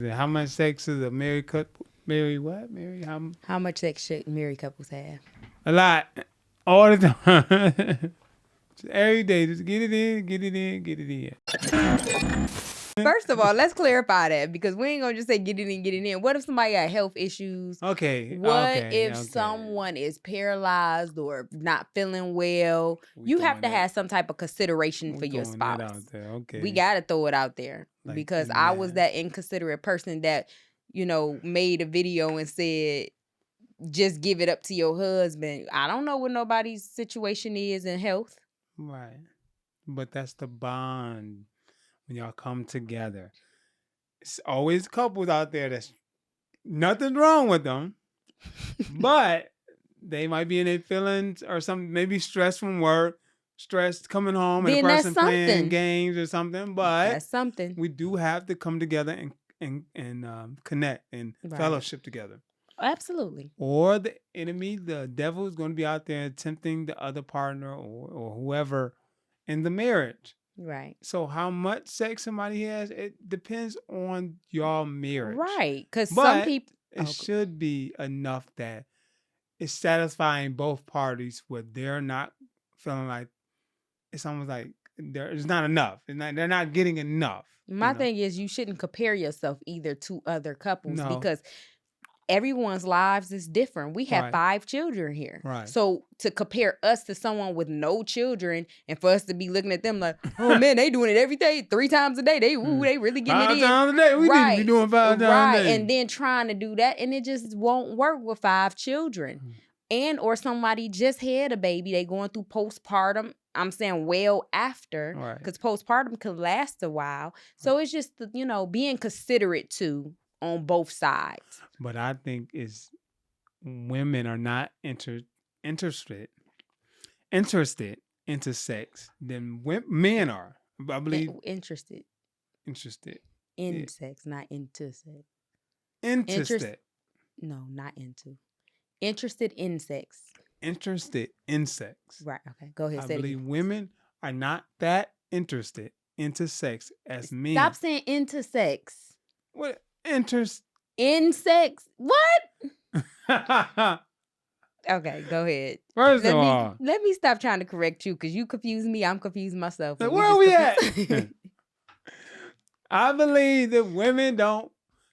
How much sex is a married couple? Married what? Married how? How much sex should married couples have? A lot. All the time. Just every day. Just get it in, get it in, get it in. First of all, let's clarify that because we ain't gonna just say get it in, get it in. What if somebody got health issues? Okay. What Okay. if Okay. someone is paralyzed or not feeling well? We You have throwing to that- have some type of consideration for we your throwing that spouse. out there. Okay. We gotta throw it out there Like because in I was that. that inconsiderate person that, made a video and said, just give it up to your husband. I don't know what nobody's situation is in health. Right. But that's the bond when y'all come together. It's always couples out there that's nothing wrong with them, but they might be in their feelings or something, maybe stress from work, stress coming home, and Then a that's person playing something. games or something. But That's something. we do have to come together and connect and Right. fellowship together. Absolutely. Or the enemy, the devil, is going to be out there tempting the other partner or whoever in the marriage. Right. So how much sex somebody has, it depends on your marriage. Right. Because some But people. it should be enough that it's satisfying both parties where they're not feeling like it's almost like it's not enough. They're not getting enough. My thing is you shouldn't compare yourself either to other couples No. because everyone's lives is different. We have Right. 5 children here. Right. So to compare us to someone with no children and for us to be looking at them like, oh man, they doing it every day, 3 times a day. They really getting 5 it in. times a day. We need to be doing 5 times a day. And then trying to do that and it just won't work with 5 children. And or somebody just had a baby, they going through postpartum. I'm saying well after, because postpartum could last a while. So it's just, being considerate too on both sides. But I think it's women are not interested into sex than men are. I believe interested in sex, not into sex. Interested. No, not into. Interested in sex. Interested in sex. Right. Okay. Go ahead. I believe women are not that interested into sex as men. Stop saying into sex. What interest? In sex? What? Okay, go ahead. First of all, let me stop trying to correct you because you confuse me. I'm confused myself. Where are we at? I believe that women don't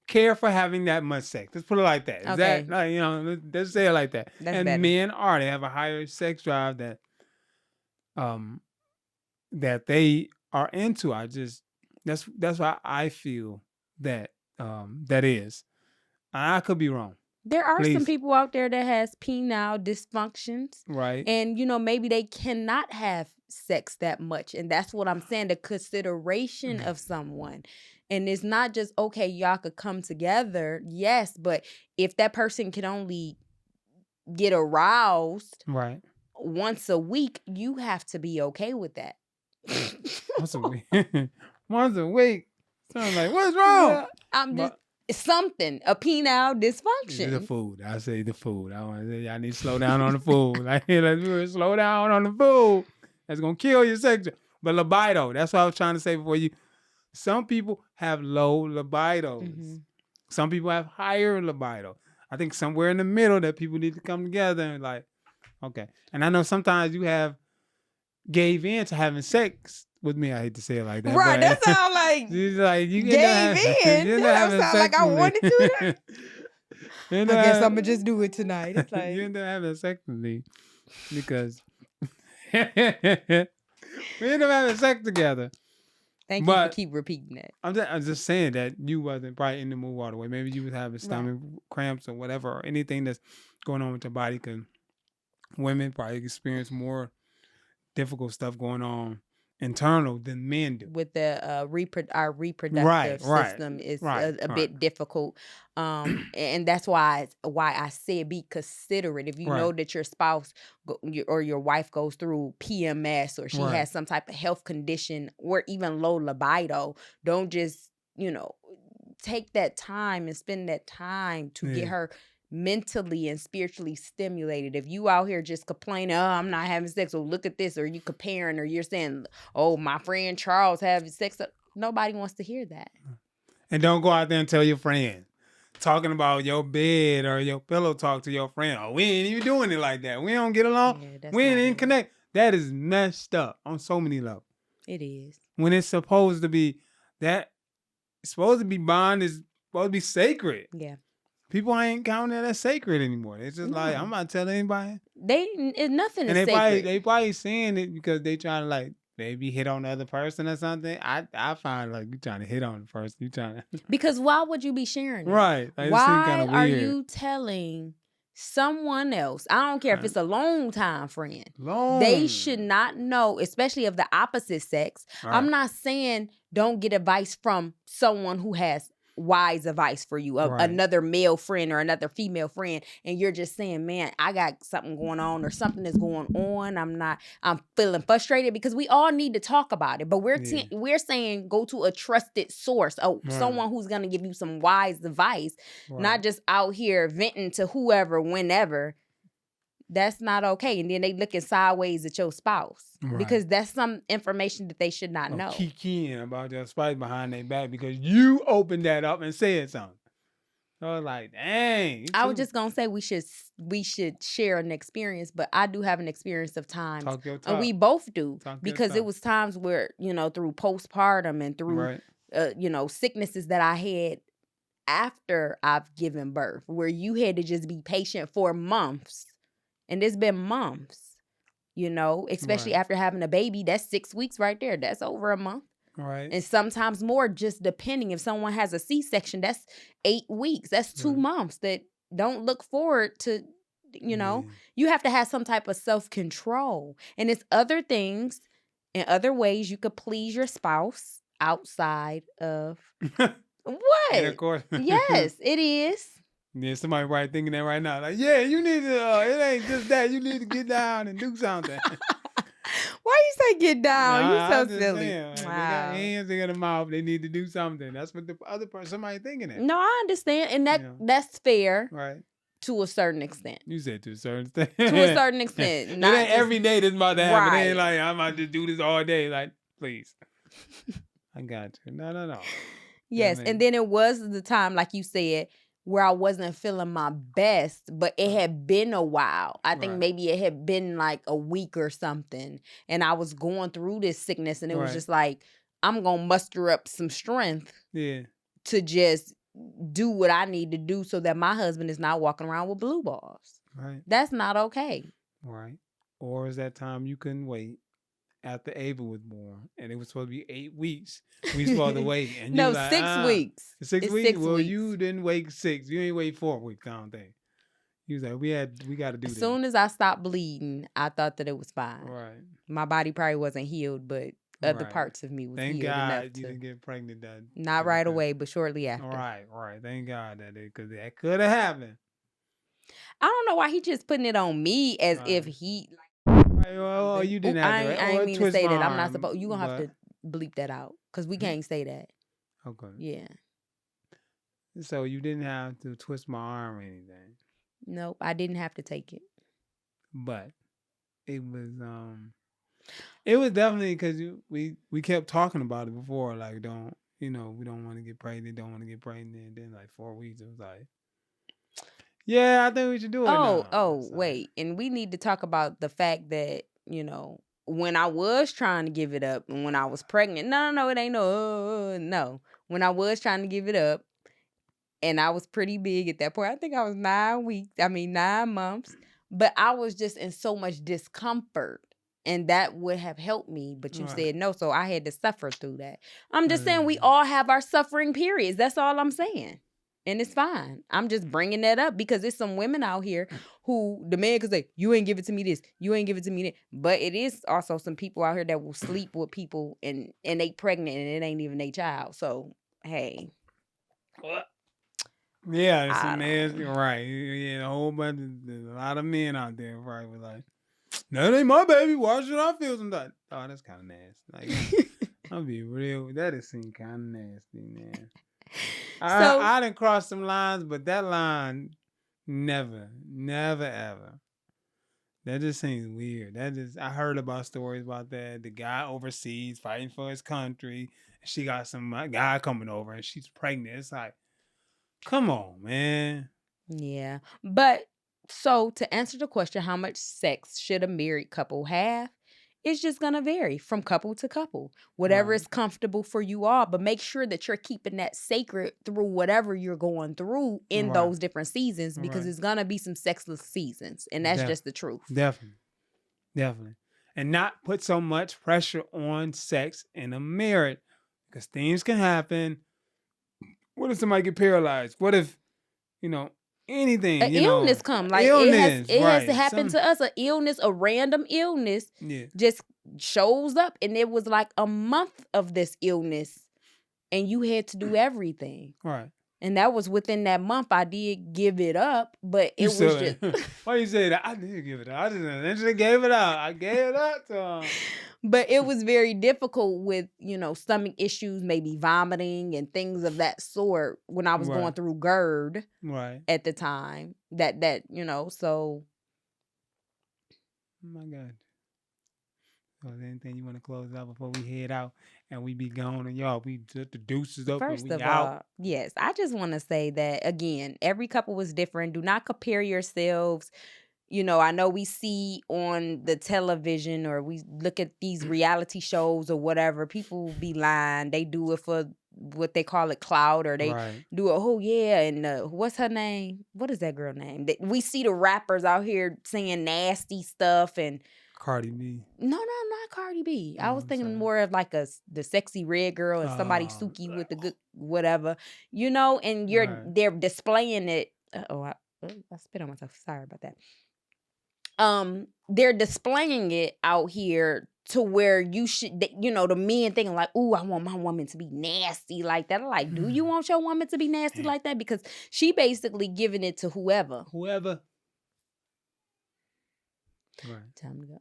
care for having that much sex. Let's put it like that. Is that let's say it like that. That's and better. Men they have a higher sex drive that they are into. That's why I feel that that is. I could be wrong. There are some people out there that has penile dysfunctions. Right. And, maybe they cannot have sex that much. And that's what I'm saying, the consideration of someone. And it's not just, okay, y'all could come together. Yes, but if that person can only get aroused once a week, you have to be okay with that. Once a week. Once a week. So I'm like, what's wrong? Something, a penile dysfunction. The food. I say the food. I want to say y'all need to slow down on the food. Let's slow down on the food. That's gonna kill your sex. But libido. That's what I was trying to say before you. Some people have low libidos. Mm-hmm. Some people have higher libido. I think somewhere in the middle that people need to come together and okay. And I know sometimes you have gave in to having sex with me. I hate to say it like that. Right, that sounds like you gave in. That sounds like I wanted to. I guess I'm going to just do it tonight. It's like you end up having sex with me because we end up having sex together. Thank you for keep repeating that. I'm just saying that you wasn't probably in the mood all the way. Maybe you was having stomach cramps or whatever, or anything that's going on with your body, because women probably experience more difficult stuff going on internal than men do. With the our reproductive system is a bit difficult, and that's why I say be considerate. If you know that your spouse or your wife goes through PMS or she has some type of health condition or even low libido, don't just take that time and spend that time to get her mentally and spiritually stimulated. If you out here just complaining, I'm not having sex, or look at this, or you comparing, or you're saying, oh, my friend Charles having sex, nobody wants to hear that. And don't go out there and tell your friend. Talking about your bed or your pillow talk to your friend. Oh, we ain't even doing it like that. We don't get along. Yeah, we ain't even connect. That is messed up on so many levels. It is. When it's supposed to be that, it's supposed to be bond, is supposed to be sacred. Yeah. People ain't counting that as sacred anymore. It's just like, I'm not telling anybody. Nothing is sacred. They probably saying it because they trying to like maybe hit on the other person or something. I find like you trying to hit on the person. You trying to because why would you be sharing it? Right. Like, why are you telling someone else? I don't care if it's a long time friend. They should not know, especially of the opposite sex. Right. I'm not saying don't get advice from someone who has wise advice for you, another male friend or another female friend, and you're just saying, man, I got something going on or something is going on. I'm feeling frustrated, because we all need to talk about it. But we're saying go to a trusted source, someone who's gonna give you some wise advice, not just out here venting to whoever, whenever. That's not okay. And then they looking sideways at your spouse because that's some information that they should not know. Kikiing about your spouse behind their back because you opened that up and said something. So I was like, dang. I was just gonna say we should share an experience, but I do have an experience of times, Talk your talk. And we both do, because it was times where, through postpartum and through sicknesses that I had after I've given birth, where you had to just be patient for months. And it's been months, especially after having a baby. That's 6 weeks right there. That's over a month. Right. And sometimes more, just depending. If someone has a C-section, that's 8 weeks. That's 2 months that don't look forward to, you have to have some type of self-control. And it's other things and other ways you could please your spouse outside of what? And of course. Yes, it is. Yeah, somebody right thinking that right now. Like, yeah, you need to, it ain't just that. You need to get down and do something. Why you say get down? You so silly. Saying, wow. They got hands in the mouth. They need to do something. That's what the other person, somebody thinking it. No, I understand. And that's fair. Right. To a certain extent. You said to a certain extent. To a certain extent. It ain't every day this about to happen. It ain't like, I'm about to do this all day. Like, please. I got you. No. Yes. And then it was the time, like you said, where I wasn't feeling my best, but it had been a while. I think maybe it had been like a week or something. And I was going through this sickness, and it was just like, I'm going to muster up some strength to just do what I need to do so that my husband is not walking around with blue balls. Right. That's not okay. Right. Or is that time you couldn't wait after Ava was born, and it was supposed to be 8 weeks. We supposed to wait, and no, like, 6 weeks. 6 weeks. 6 well, weeks. You didn't wait 6. You ain't wait 4 weeks. I don't think. He was like, we got to do this. As soon as I stopped bleeding, I thought that it was fine. Right. My body probably wasn't healed, but other parts of me was Thank healed God enough you didn't get pregnant. Not right away, but shortly after. Right. Thank God because that could have happened. I don't know why he just putting it on me as if he. Well, you didn't have to. I ain't mean to say that. I'm not supposed. You gonna have to bleep that out because we can't say that. Okay. Yeah. So you didn't have to twist my arm or anything. Nope, I didn't have to take it. But it was definitely because we kept talking about it before. Like, we don't want to get pregnant. Don't want to get pregnant. And then like 4 weeks, it was like. Yeah, I think we should do it. So. Wait. And we need to talk about the fact that, when I was trying to give it up and when I was pregnant, no, it ain't no. When I was trying to give it up and I was pretty big at that point, I think I was 9 months, but I was just in so much discomfort and that would have helped me, but you said no, so I had to suffer through that. I'm just saying we all have our suffering periods. That's all I'm saying. And it's fine. I'm just bringing that up because there's some women out here who the man could say, you ain't give it to me this, you ain't give it to me that. But it is also some people out here that will sleep with people and they pregnant and it ain't even their child. So, hey. Yeah, it's a nasty, right. Yeah, a lot of men out there probably was like, that ain't my baby. Why should I feel something? Oh, that's kind of nasty. Like, I'll be real. That is seem kind of nasty, man. I didn't cross some lines, but that line never, ever. That just seems weird. I heard about stories about that. The guy overseas fighting for his country. She got some guy coming over and she's pregnant. It's like, come on, man. Yeah. But so to answer the question, how much sex should a married couple have? It's just going to vary from couple to couple, whatever is comfortable for you all. But make sure that you're keeping that sacred through whatever you're going through in those different seasons, because it's going to be some sexless seasons. And that's just the truth. Definitely. And not put so much pressure on sex in a marriage, because things can happen. What if somebody get paralyzed? What if, anything, an illness come, like illness, it has to happen to us. An illness, a random illness, just shows up, and it was like a month of this illness, and you had to do everything. Right. And that was within that month. I did give it up, but it was just. Why you say that? I did give it up. I just gave it up. I gave it up to him. But it was very difficult with, stomach issues, maybe vomiting and things of that sort when I was going through GERD at the time. That so. Oh my God. So is there anything you want to close out before we head out and we be gone and y'all, we took the deuces up First and we of out? all, yes, I just want to say that, again, every couple was different. Do not compare yourselves. I know we see on the television or we look at these reality shows or whatever, people be lying. They do it for what they call it clout, or they do it, oh yeah, and what's her name? What is that girl name? We see the rappers out here saying nasty stuff and Cardi B. No, not Cardi B. I was thinking more of like the sexy red girl and somebody Suki with the good whatever, and they're displaying it. I spit on myself. Sorry about that. They're displaying it out here to where you should, the men thinking like, ooh, I want my woman to be nasty like that. I'm like, do you want your woman to be nasty like that? Because she basically giving it to whoever. Right. Time to go.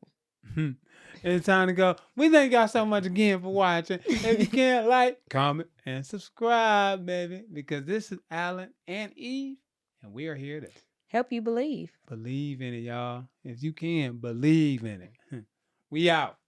It's time to go. We thank y'all so much again for watching. If you can, like, comment, and subscribe, baby, because this is Allan&Eve, and we are here to help you believe. Believe in it, y'all. If you can, believe in it. We out.